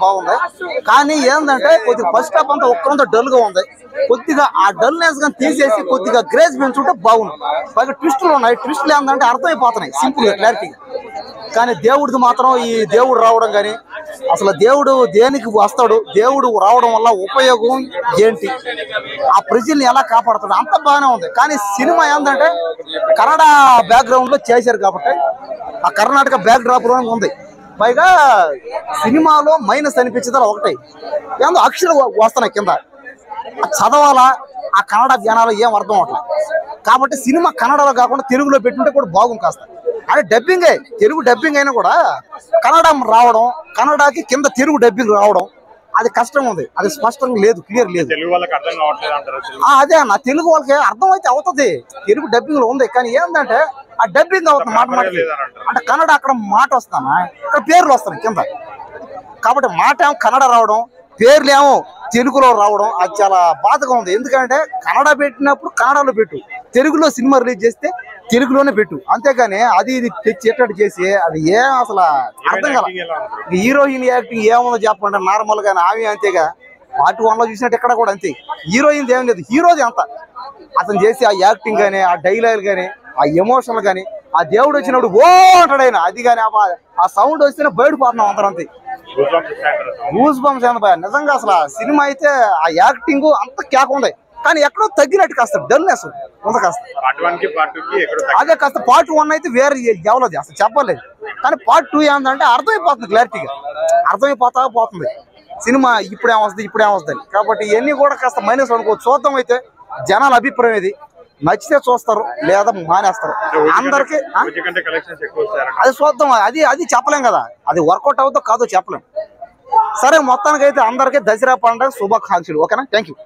బాగుంది. కానీ ఏంటంటే కొద్దిగా ఫస్ట్ హాఫ్ అంతా ఒక్కరంతా డల్ గా ఉంది. కొద్దిగా ఆ డల్నెస్ గా తీసేసి కొద్దిగా గ్రేజ్ పెంచుంటే బాగుంది. పైగా ట్విస్టులు ఉన్నాయి. ట్విస్టులు ఏంటంటే అర్థమైపోతున్నాయి సింపుల్ గా క్లారిటీగా. కానీ దేవుడిది మాత్రం ఈ దేవుడు రావడం కానీ అసలు దేవుడు దేనికి వస్తాడు, దేవుడు రావడం వల్ల ఉపయోగం ఏంటి, ఆ ప్రజల్ని ఎలా కాపాడుతాడు, అంత బాగానే ఉంది. కానీ సినిమా ఏంటంటే కన్నడ బ్యాక్గ్రౌండ్ లో చేశారు కాబట్టి ఆ కర్ణాటక బ్యాక్ డ్రాప్ లో ఉంది. పైగా సినిమాలో మైనస్ అనిపించేది ఒకటే, ఏందో అక్షరాలు వస్తున్నాయి కింద, చదవాలా ఆ కన్నడ జనాలు ఏం అర్థం అవట్లేదు. కాబట్టి సినిమా కన్నడలో కాకుండా తెలుగులో పెట్టుంటే కూడా బాగుంది కాస్త. అంటే డబ్బింగే, తెలుగు డబ్బింగ్ అయినా కూడా కన్నడ రావడం, కన్నడకి కింద తెలుగు డబ్బింగ్ రావడం అది కష్టం ఉంది. అది స్పష్టంగా లేదు, క్లియర్ లేదు. అదే అన్న, తెలుగు వాళ్ళకి అర్థం అయితే అవుతుంది, తెలుగు డబ్బింగ్ లో ఉంది. కానీ ఏంటంటే ఆ డబ్బింగ్ అవుతుంది మాట మాట. అంటే కన్నడ అక్కడ మాట వస్తానా, ఇక్కడ పేర్లు వస్తాయి కింద. కాబట్టి మాట ఏమో కన్నడ రావడం, పేర్లు ఏమో తెలుగులో రావడం అది చాలా బాధగా ఉంది. ఎందుకంటే కన్నడ పెట్టినప్పుడు కన్నడలో పెట్టు, తెలుగులో సినిమా రిలీజ్ చేస్తే తెలుగులోనే పెట్టు. అంతేగాని అది ఇది తెచ్చేటట్టు చేసి అది ఏం అసలు అర్థం కాల. హీరోయిన్ యాక్టింగ్ ఏముందో చెప్పండి, నార్మల్ గానే ఆమె అంతేగా. పార్ట్ 1 లో చూసినట్టు ఇక్కడ కూడా అంతే. హీరోయిన్ ఏం లేదు, హీరోది అంత. అతను చేసి ఆ యాక్టింగ్ కానీ, ఆ డైలాగ్ కానీ, ఆ ఎమోషనల్ కానీ, ఆ దేవుడు వచ్చినప్పుడు ఓ అంటాడు ఆయన, అది కానీ ఆ సౌండ్ వస్తేనే బయటపోతున్నాం అందరం అంతే. గూస్ బంప్స్ ఏంది నిజంగా. అసలు సినిమా అయితే ఆ యాక్టింగ్ అంత కేక ఉంది. కానీ ఎక్కడో తగ్గినట్టు కాస్త డల్నెస్ ఉంది కాస్త. అదే కాస్త పార్ట్ 1 అయితే వేరే ఎవరది అసలు చెప్పలేదు. కానీ పార్ట్ 2 ఏంటంటే అర్థమైపోతుంది, క్లారిటీగా అర్థమైపోతుంది సినిమా ఇప్పుడేమొస్తుంది. కాబట్టి ఇవన్నీ కూడా కాస్త మైనస్ అనుకోవచ్చు. చూద్దాం అయితే జనాల అభిప్రాయం ఇది. నచ్చితే చూస్తారు, లేదా మానేస్తారు. అందరికి అది చూద్దాం, అది చెప్పలేం కదా, అది వర్కౌట్ అవుతుందో కాదో చెప్పలేం. సరే, మొత్తానికి అయితే అందరికీ దసరా పండుగ శుభాకాంక్షలు. ఓకేనా, థ్యాంక్ యూ.